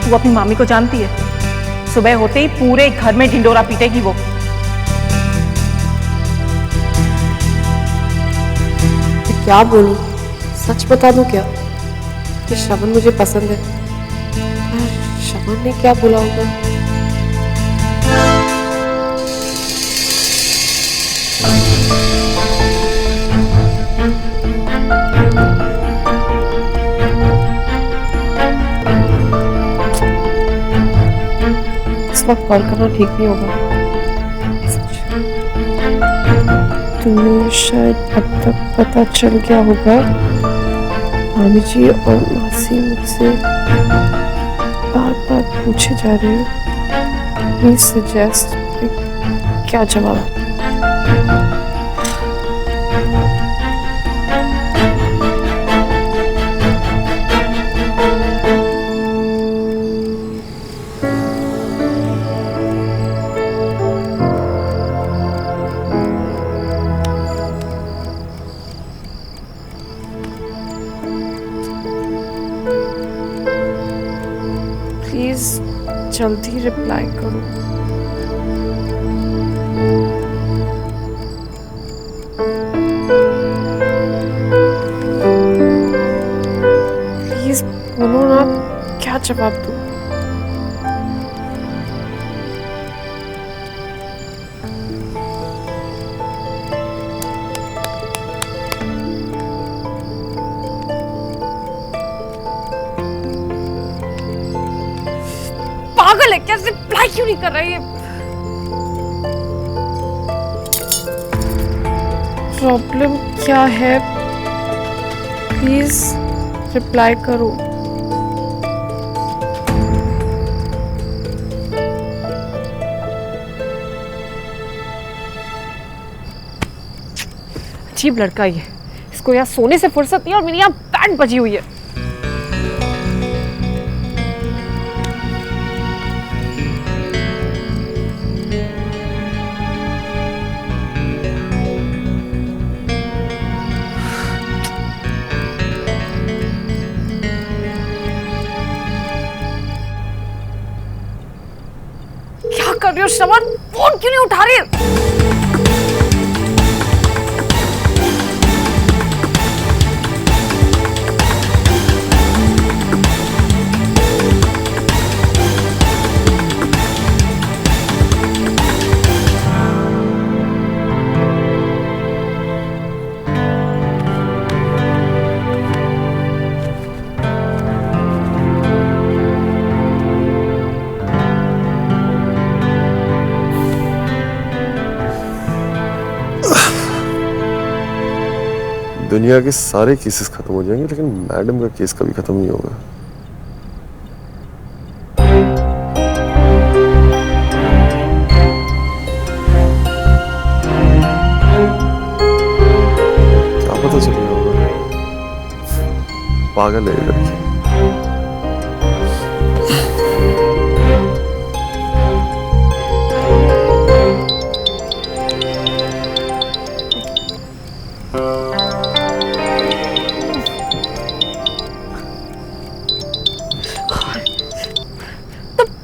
तू अपनी मामी को जानती है? सुबह होते ही पूरे घर में ढिंडोरा पीटेगी वो। क्या बोलूं? सच बता दूं क्या कि श्रवण मुझे पसंद है? श्रवण ने क्या बोला होगा? इस वक्त कॉल करना ठीक नहीं होगा। तुम्हें शायद अब तक पता चल गया होगा, मामी जी और मासी मुझसे बार बार पूछे जा रहे हैं। प्लीज सजेस्ट क्या जवाब? प्लीज जल्दी रिप्लाई करो। प्लीज बोलो ना, क्या जवाब दूं? पागल है क्या? रिप्लाई क्यों नहीं कर रही है? प्रॉब्लम क्या है? प्लीज रिप्लाई करो। अजीब लड़का ये, इसको यहाँ सोने से फुर्सत नहीं और मेरी यहाँ बैंड बजी हुई है। क्या कर रही हो श्रवण? फोन क्यों नहीं उठा रही? दुनिया के सारे केसेस खत्म हो जाएंगे लेकिन मैडम का केस कभी खत्म नहीं होगा। क्या पता चल गया होगा? पागल है ये लड़की।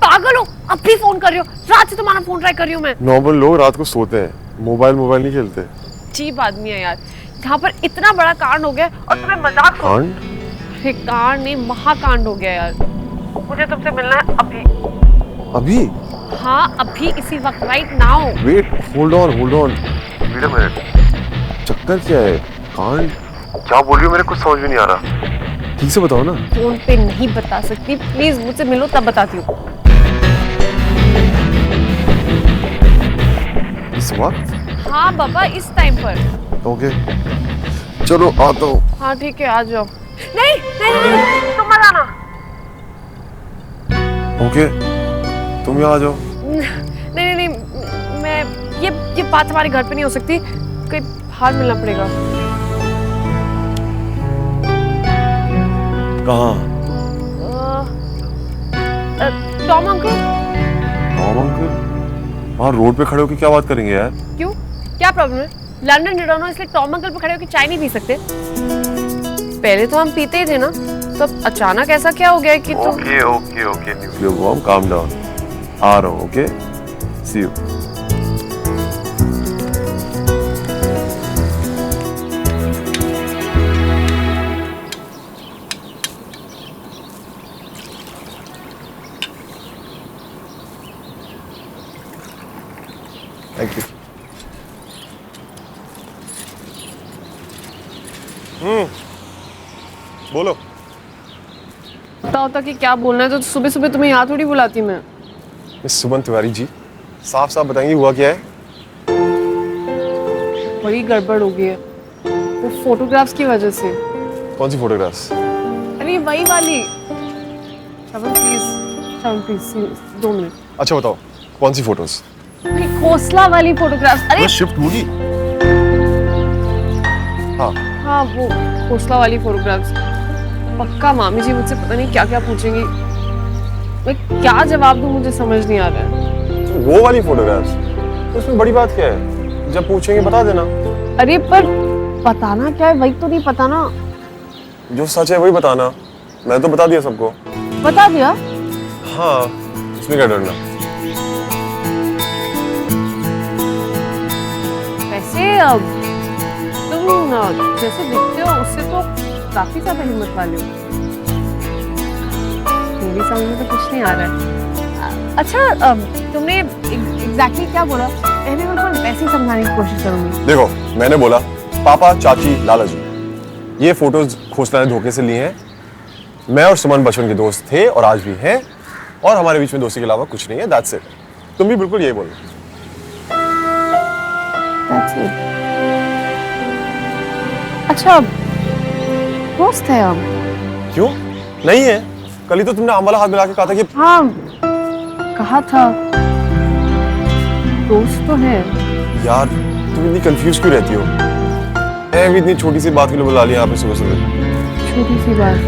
पागल हो? अब भी फोन कर रही हो? रात से तुम्हारा फोन ट्राई कर रही हूँ मैं। नॉर्मल लोग रात को सोते हैं, मोबाइल नहीं खेलते। अजीब आदमी है यार। यहाँ पर इतना बड़ा कांड हो गया और तुम्हें मजाक। कांड? अरे कांड नहीं, महाकांड हो गया यार। मुझे तुमसे मिलना है अभी। अभी? हाँ अभी, इसी वक्त, right now. Wait, hold on wait a minute. चक्कर क्या है? कांड? क्या बोल रही हो? मेरे कुछ समझ में नहीं आ रहा। ठीक से बताओ ना। फोन पे नहीं बता सकती, प्लीज मुझसे मिलो तब बताती हूँ। इस वक्त? हाँ बाबा, इस टाइम पर। ओके चलो आता हूँ। हाँ ठीक है, आ जाओ। नहीं नहीं नहीं, तुम मत आना। ओके तुम यहाँ आ जाओ। नहीं नहीं नहीं, मैं ये बात हमारे घर पे नहीं हो सकती, कहीं बाहर मिलना पड़ेगा। कहाँ? Tom uncle. Tom uncle? वहाँ रोड पे खड़े होकर क्या बात करेंगे यार? क्यों, क्या प्रॉब्लम है? लंदन रिटर्न हो इसलिए टॉम अंकल पे खड़े होकर चाय नहीं पी सकते? पहले तो हम पीते ही थे ना, मतलब अचानक ऐसा क्या हो गया कि तुम okay nuclear bomb calm down आ रहा हूँ okay see you thank you बोलो पता होता कि क्या बोलना है तो सुबह सुबह तुम्हें यहाँ थोड़ी बुलाती मैं। मिस सुमन तिवारी जी साफ साफ बताएंगे हुआ क्या है बड़ी गड़बड़ हो गई है वो फोटोग्राफ्स की वजह से। कौन सी फोटोग्राफ्स अरे वही वाली। श्रवण प्लीज 2 मिनट। अच्छा बताओ कौन सी फोटोज अरे खोसला वाली फोटोग्राफ्स। अरे शिफ्ट होगी हाँ हाँ वो खोसला वाली फोटोग्राफ्स। पक्का मामी जी मुझसे पता नहीं क्या क्या पूछेंगी। मैं क्या जवाब दूं मुझे समझ नहीं आ रहा है। वो वाली फोटोग्राफ्स तो उसमें बड़ी बात क्या है जब पूछेंगे बता देना। अरे पर बताना क्या है वही तो नहीं पता ना। जो सच है वही बताना मैं तो बता दिया सबको। बता दिया। हाँ इसमें क्या डरना। वैसे तुम जैसे दिखते हो उससे तो काफी ज्यादा हिम्मत वाले हो। मेरी समझ में तो कुछ नहीं आ रहा है। अच्छा तुमने एग्जैक्टली क्या बोला? मैंने उनको वैसे ही समझाने की कोशिश करूंगी। देखो मैंने बोला पापा चाची लाला जी ये फोटोज खोसला ने धोखे से लिए हैं। मैं और सुमन बचपन के दोस्त थे और आज भी हैं और हमारे बीच में दोस्ती के अलावा कुछ नहीं है। That's it. तुम भी बिल्कुल यही बोलो। That's it. अच्छा दोस्त है हम। क्यों नहीं है कल ही तो तुमने आम वाला हाथ मिला के कहा था कि हाँ कहा था दोस्त तो है। यार तुम इतनी कंफ्यूज क्यों रहती हो। मैं भी इतनी छोटी सी बात के लिए बुला लिया आपने सुबह सुबह। छोटी सी बात।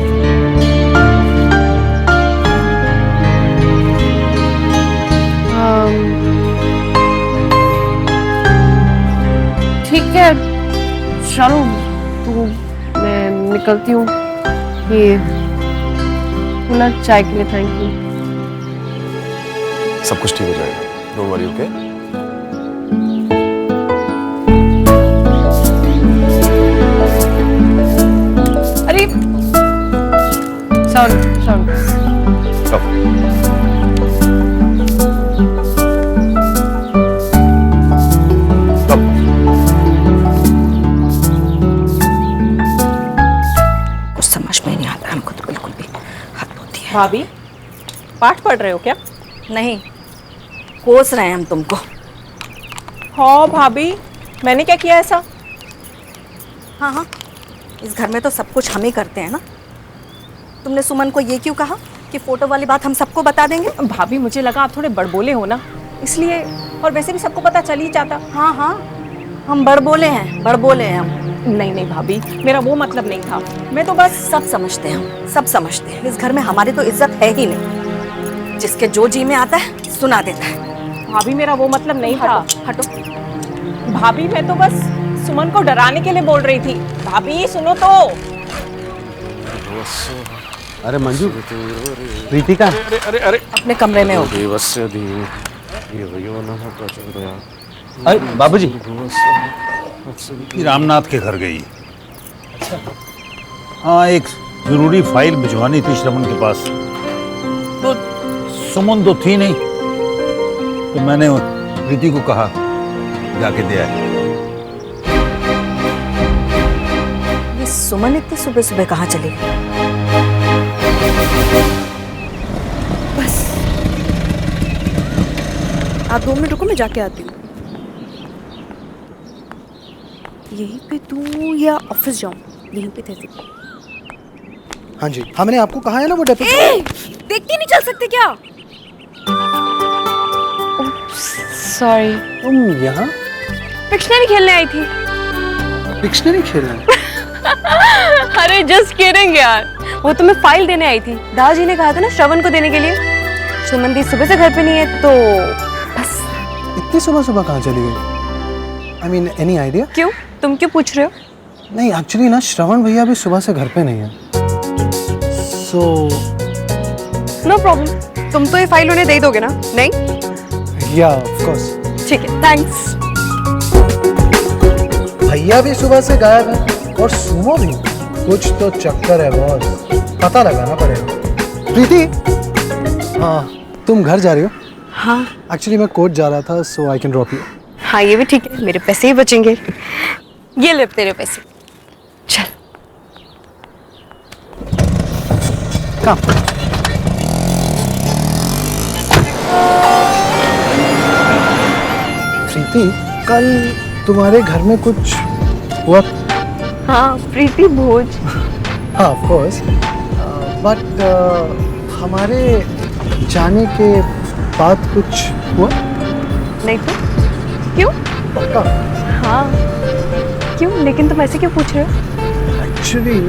ठीक है चलो तो मैं निकलती हूँ। ये कूलर चाय के लिए थैंक यू। सब कुछ ठीक हो जाएगा डोंट वरी ओके। अरे सॉरी भाभी पाठ पढ़ रहे हो क्या? नहीं कोस रहे हैं हम तुमको। हाँ भाभी मैंने क्या किया ऐसा? हाँ इस घर में तो सब कुछ हम ही करते हैं ना। तुमने सुमन को ये क्यों कहा कि फोटो वाली बात हम सबको बता देंगे? भाभी मुझे लगा आप थोड़े बड़बोले हो ना इसलिए। और वैसे भी सबको पता चल ही जाता। हाँ हम बड़बोले हैं हम। नहीं भाभी मेरा वो मतलब नहीं था। मैं तो बस सब समझते हैं हम सब समझते हैं। इस घर में हमारी तो इज्जत है ही नहीं। जिसके जो जी में आता है सुना देता है। भाभी मेरा वो मतलब नहीं था। हटो भाभी मैं तो बस सुमन को डराने के लिए बोल रही थी। भाभी सुनो तो। अरे मंजू प्रीतिका अरे अपने कमरे में हो। अरे बाबूजी रामनाथ के घर गई। हाँ एक जरूरी फाइल भिजवानी थी श्रवण के पास तो सुमन तो थी नहीं तो मैंने प्रीति को कहा जाके दे आए। ये सुमन इतनी सुबह सुबह कहाँ चली गई? बस आप 2 मिनट रुको मैं जाके आती हूँ। यहीं पे तू या ऑफिस जाऊँ? यहीं पे थे। हाँ जी हाँ मैंने आपको कहा है ना वो डेपो। देखती नहीं चल सकते क्या? सॉरी तुम यहाँ पिक्शनरी खेलने आई थी। डिक्शनरी खेलना? अरे जस्ट किडिंग यार। वो तो मैं फाइल देने आई थी। दादाजी ने कहा था ना श्रवण को देने के लिए। सुमन दी सुबह से घर पे नहीं है तो बस। इतनी सुबह सुबह कहाँ चली गई? I mean any idea? क्यों तुम क्यों पूछ रहे हो? नहीं एक्चुअली ना श्रवण भैया भी सुबह से घर पे नहीं है। सो नो प्रॉब्लम, तुम तो ये फाइल उन्हें दे दोगे ना? नहीं? या ऑफ कोर्स। ठीक है, थैंक्स। भैया भी सुबह से गायब है और सुमो भी। कुछ तो चक्कर है बॉस, पता लगाना पड़ेगा। प्रीति, हाँ तुम घर जा रही हो? हाँ एक्चुअली मैं कोर्ट जा रहा था, सो आई कैन ड्रॉप यू। हाँ, ये भी ठीक है, मेरे पैसे ही बचेंगे। ये ले तेरे पैसे, चल। कम। प्रीति, कल तुम्हारे घर में कुछ हुआ? हाँ, प्रीति भोज। हाँ ऑफ कोर्स, बट हमारे जाने के बाद कुछ हुआ? नहीं तो क्यों? पक्का? हाँ क्यों, लेकिन तुम ऐसे क्यों पूछ रहे हो? एक्चुअली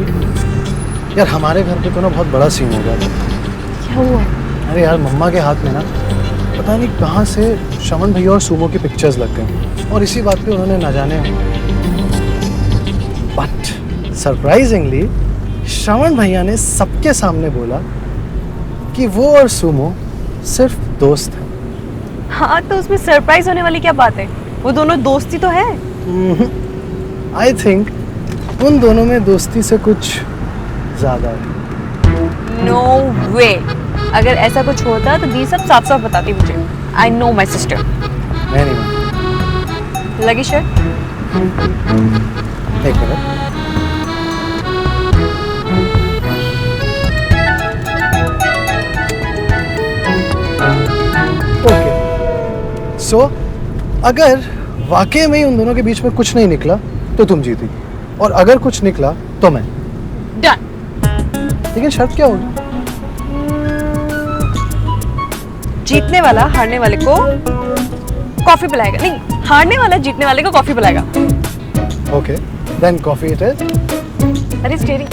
यार हमारे घर पे तो ना बहुत बड़ा सीन हो गया था। क्या हुआ? अरे यार मम्मा के हाथ में ना पता नहीं कहाँ से शमन भैया और सुमो की पिक्चर्स लग गई और इसी बात पे उन्होंने ना जाने, बट सरप्राइजिंगली श्रवण भैया ने सबके सामने बोला कि वो और सुमो सिर्फ दोस्त हैं। हाँ, तो उसमें सरप्राइज होने वाली क्या बात है? वो दोनों दोस्ती तो है। आई थिंक उन दोनों में दोस्ती से कुछ ज्यादा है। नो वे, अगर ऐसा कुछ होता तो दी सब साफ साफ बताती मुझे। I know my sister. मैं नहीं मानता। लगी शर्ट? एक मिनट। ओके, सो अगर वाकई में ही उन दोनों के बीच में कुछ नहीं निकला तो तुम जीती, और अगर कुछ निकला तो मैं। डन। लेकिन शर्त क्या होगी? जीतने वाला हारने वाले को कॉफी पिलाएगा। नहीं, हारने वाला जीतने वाले को कॉफी पिलाएगा। Okay, then coffee it is. अरे स्टेरिंग।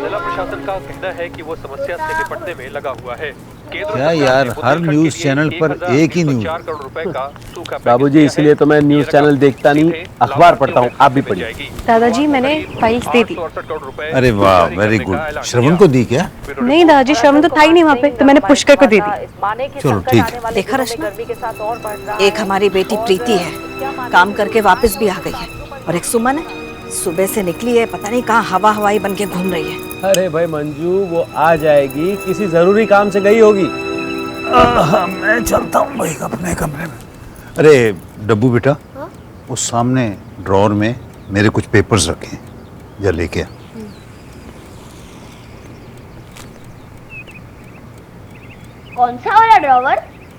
जिला प्रशासन का कहना है कि वो समस्या से निपटने में लगा हुआ है। क्या यार, हर न्यूज़ चैनल पर एक ही न्यूज़। 4 करोड़ रुपए का सूखा बाबूजी, इसलिए तो मैं न्यूज़ चैनल देखता नहीं, अखबार पढ़ता हूँ। आप भी पढ़िए। दादाजी, मैंने फाइल्स दे दी। अरे वाह, वेरी गुड। श्रवण को दी क्या? नहीं दादाजी, श्रवण तो था ही नहीं वहाँ पे, तो मैंने पुष्कर को दे दी। चलो ठीक है। देखा रश्मि, एक हमारी बेटी प्रीति है, काम करके वापस भी आ गई है, और एक सुमन है, सुबह से निकली है, पता नहीं कहाँ हवा हवाई बन के घूम रही है। अरे भाई मंजू, वो आ जाएगी, किसी जरूरी काम से गई होगी। मैं चलता हूँ भाई अपने कमरे में। अरे डब्बू बेटा, उस सामने ड्रॉअर में मेरे कुछ पेपर्स रखे हैं, जा लेके आ। कौन सा वाला ड्रॉवर?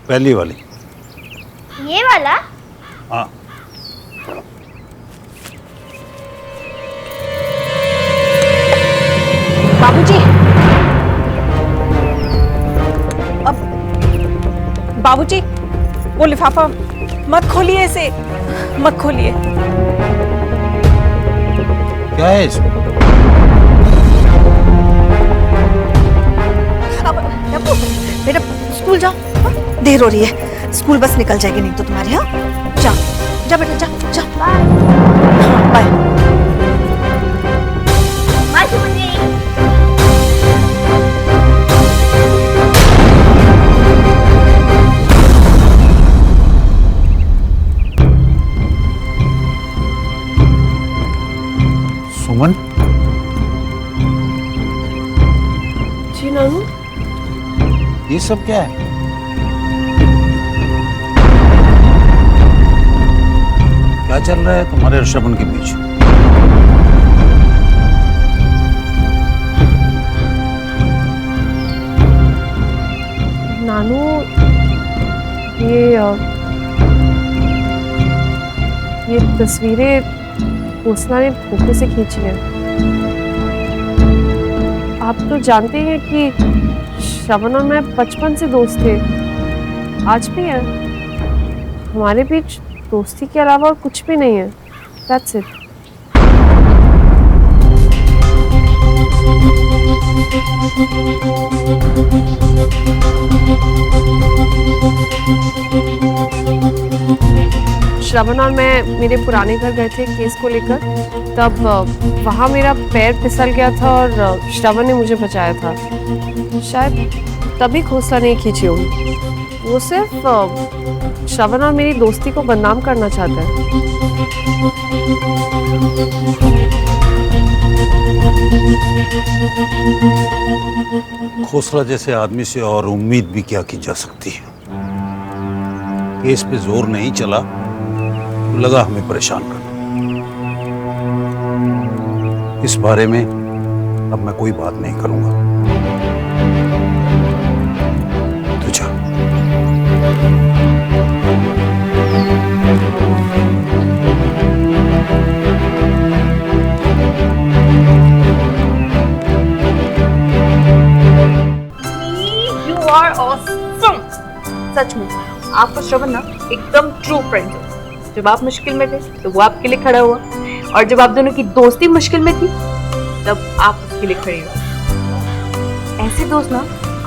पहली वाली। ये वाला? हाँ। बाबूजी, अब बाबूजी, वो लिफाफा मत खोलिए, इसे मत खोलिए। क्या है इसमें? अब बेटा स्कूल जाओ, देर हो रही है, स्कूल बस निकल जाएगी नहीं तो तुम्हारी। हाँ जा जा बेटा, जा जा, बाय। बाय सुमन जी। सुमन? जी नानू। ये सब क्या है? क्या चल रहा है तुम्हारे और श्रवण के बीच? नानू, ये तस्वीरें पोस्ना ने धोखे से खींची हैं। आप तो जानते हैं कि श्रवण और मैं बचपन से दोस्त थे, आज भी है। हमारे बीच दोस्ती के अलावा और कुछ भी नहीं है। That's it. श्रवण और मैं मेरे पुराने घर गए थे केस को लेकर, तब वहाँ मेरा पैर फिसल गया था और श्रवण ने मुझे बचाया था। शायद तभी खोसला नहीं खींची होगी। वो सिर्फ श्रवण और मेरी दोस्ती को बदनाम करना चाहता है। खोसला जैसे आदमी से और उम्मीद भी क्या की जा सकती है। केस पे जोर नहीं चला तो लगा हमें परेशान करना। इस बारे में अब मैं कोई बात नहीं करूंगा। तो जा। You are awesome. सच में आपको श्रवण ना एकदम ट्रू फ्रेंड है। जब आप मुश्किल में थे तो वो आपके लिए खड़ा हुआ, और जब आप दोनों की दोस्ती मुश्किल में थी तब आप उसके लिए खड़े हुए। ऐसे दोस्त ना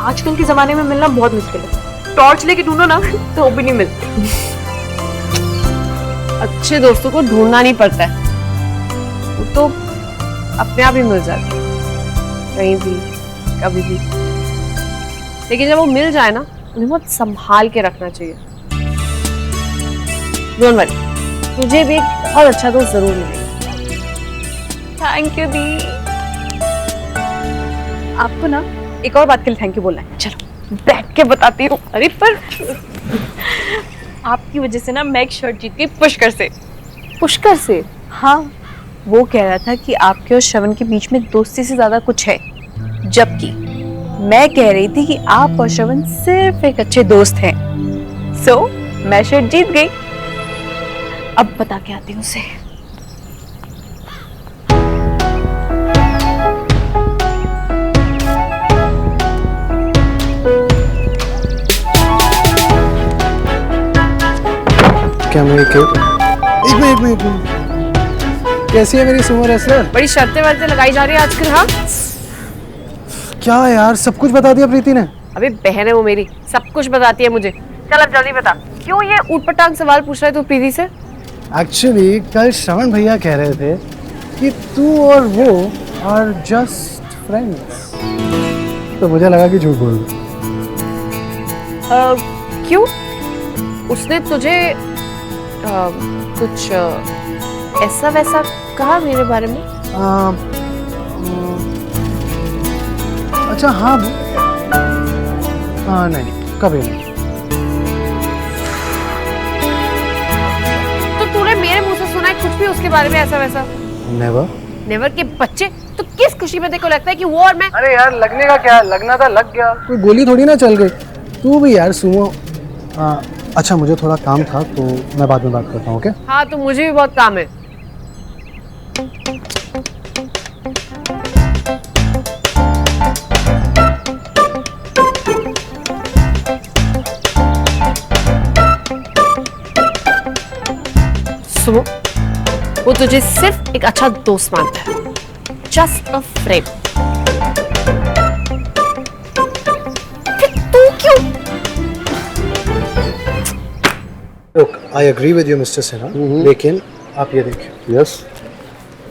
आजकल के जमाने में मिलना बहुत मुश्किल है। टॉर्च लेके ढूंढो ना तो वो भी नहीं मिलते। अच्छे दोस्तों को ढूंढना नहीं पड़ता है, वो तो अपने आप ही मिल जाते हैं, कहीं भी कभी भी। लेकिन जब वो मिल जाए ना, उन्हें बहुत संभाल के रखना चाहिए। डोंट वरी, तुझे भी एक बहुत अच्छा दोस्त जरूर मिलेगा। थैंक यू दी। आपको ना एक और बात के लिए थैंक यू बोलना है। चलो बैठ के बताती हूँ। अरे पर आपकी वजह से ना मैं एक शर्ट जीत गई पुष्कर से। पुष्कर से? हाँ, वो कह रहा था कि आपके और श्रवण के बीच में दोस्ती से ज्यादा कुछ है, जबकि मैं कह रही थी कि आप और श्रवण सिर्फ एक अच्छे दोस्त हैं। सो मैं शर्ट जीत गई। अब बता के आती हूँ उसे। क्या मैं एक मिनट कैसी है मेरी सुमो रेसलर? बड़ी शर्तें वर्तें लगाई जा रही है आजकल। हाँ क्या यार, सब कुछ बता दिया प्रीति ने? अबे बहन है वो मेरी, सब कुछ बताती है मुझे। चल अब जल्दी बता, क्यों ये ऊटपटांग सवाल पूछ रहा है तू प्रीति से? एक्चुअली कल श्रवण भैया कह रहे थे कि तू और वो आर जस्ट फ्रेंड्स, तो मुझे लगा कि झूठ बोल रही। क्यों? उसने तुझे कुछ ऐसा वैसा कहा मेरे बारे में? अच्छा हाँ नहीं, कभी नहीं। तो तूने मेरे मुंह से सुना है कुछ भी उसके बारे में ऐसा वैसा? नेवर। नेवर के बच्चे, तो किस खुशी में देखो लगता है कि वो और मैं? अरे यार लगने का क्या, लगना था लग गया, कोई गोली थोड़ी ना चल गई। तू भी यार सुमो। अच्छा मुझे थोड़ा काम था तो मैं बाद में बात करता हूँ। ओके? हाँ तो मुझे भी बहुत काम है। सुनो, वो तुझे सिर्फ एक अच्छा दोस्त मानता है, जस्ट अ फ्रेंड। तू क्यों? Look, I agree with you, Mr. Sinha, लेकिन आप ये देखिए। यस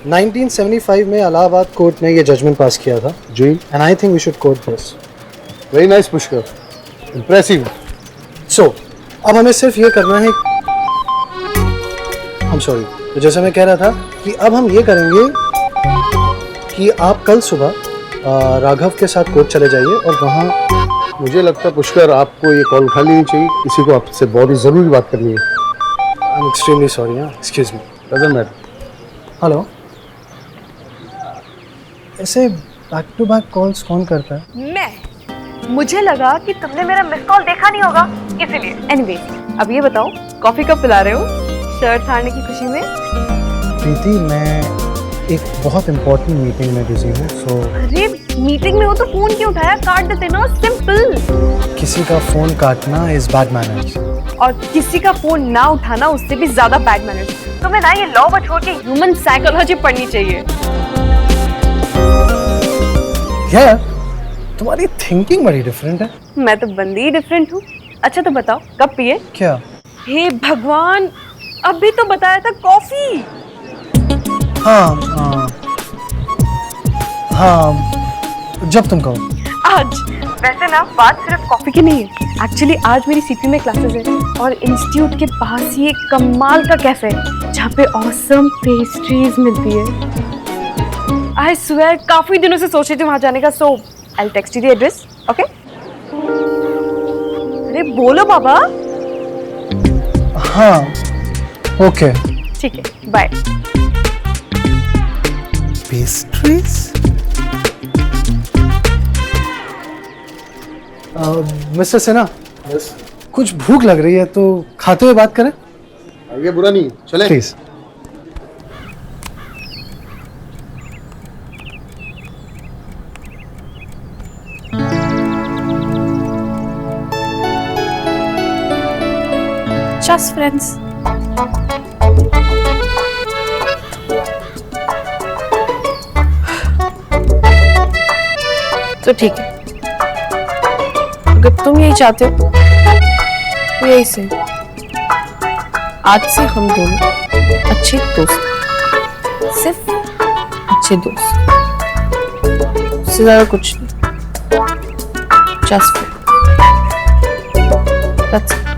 1975 में इलाहाबाद कोर्ट ने ये जजमेंट पास किया था जी, and I think we should quote this. Very nice Pushkar, impressive. So अब हमें सिर्फ ये करना है, I'm sorry, तो जैसे मैं कह रहा था कि अब हम ये करेंगे कि आप कल सुबह राघव के साथ कोर्ट चले जाइए और वहाँ। मुझे लगता है पुष्कर आपको ये कॉल उठा लेनी चाहिए, किसी को आपसे बहुत ही जरूरी बात करनी है। I am extremely sorry. Excuse me. Doesn't matter. Hello, ऐसे बैक टू बैक कॉल्स कौन करता है? मैं, मुझे लगा कि तुमने मेरा मिस कॉल देखा नहीं होगा इसीलिए। एनीवे, अब ये बताओ कॉफी कब पिला रहे हो शर्ट फाड़ने की खुशी में? प्रीति मैं एक बहुत इंपॉर्टेंट मीटिंग में बिजी हूँ, सो। अरे मीटिंग में हो तो फोन क्यों उठाया? काट देते ना, सिंपल। किसी का फोन काटना इज बैड मैनर्स, और किसी का फोन ना उठाना उससे भी ज्यादा बैड मैनर्स। तुम्हें ना ये लॉ को छोड़ के ह्यूमन साइकोलॉजी पढ़नी चाहिए। यार तुम्हारी थिंकिंग बड़ी डिफरेंट है। मैं तो बंदी ही डिफरेंट हूँ। अच्छा तो बताओ कब पिए? क्या? हे भगवान, अभी तो बताया था कॉफी। हाँ हाँ हाँ, जब तुम कहो। आज वैसे ना बात सिर्फ कॉफी की नहीं है, एक्चुअली आज मेरी सीपी में क्लासेस है और इंस्टीट्यूट के पास ही एक कमाल का कैफे है जहाँ पे ऑसम पेस्ट्रीज मिलती है। आई स्वेयर काफी दिनों से सोच रही थी वहां जाने का, so I will text you the address, okay? अरे बोलो बाबा। हाँ ओके। ठीक है, बाय। पेस्ट्रीज? मिस्टर सिन्हा, कुछ भूख लग रही है तो खाते हुए बात करें? आगे बुरा नहीं, चले प्लीज। Just friends. तो ठीक है, अगर तुम यही चाहते हो तो यही से आज से हम दोनों अच्छे दोस्त, सिर्फ अच्छे दोस्त, उससे ज्यादा कुछ नहीं। Just friends. That's it.